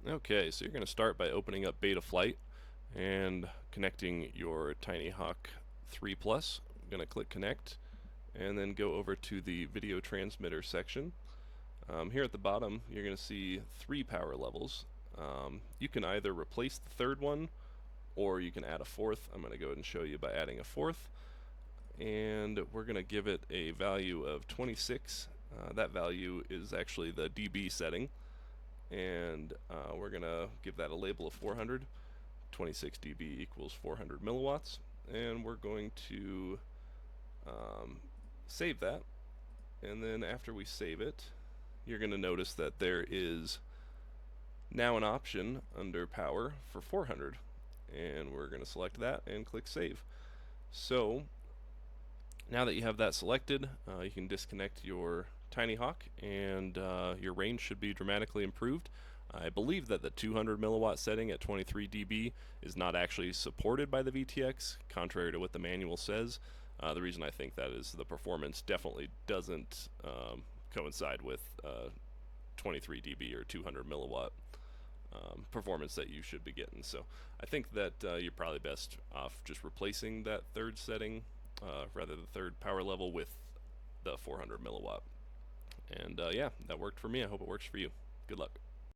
Okay, so you're going to start by opening up Beta Flight and connecting your Tinyhawk 3 Plus. I'm going to click connect and then go over to the video transmitter section. Here at the bottom you're going to see 3 power levels. You can either replace the third one or you can add a fourth. I'm going to go ahead and show you by adding a fourth, and we're going to give it a value of 26. That value is actually the dB setting, and we're going to give that a label of 400. 26 dB equals 400 milliwatts, and we're going to save that. And then after we save it, you're going to notice that there is now an option under power for 400, and we're going to select that and click save. So now that you have that selected, you can disconnect your Tinyhawk, and your range should be dramatically improved. I believe that the 200 milliwatt setting at 23 dB is not actually supported by the VTX, contrary to what the manual says. The reason I think that is the performance definitely doesn't coincide with 23 dB or 200 milliwatt performance that you should be getting. So I think that you're probably best off just replacing that third setting, rather the third power level, with the 400 milliwatt. And yeah, that worked for me. I hope it works for you. Good luck.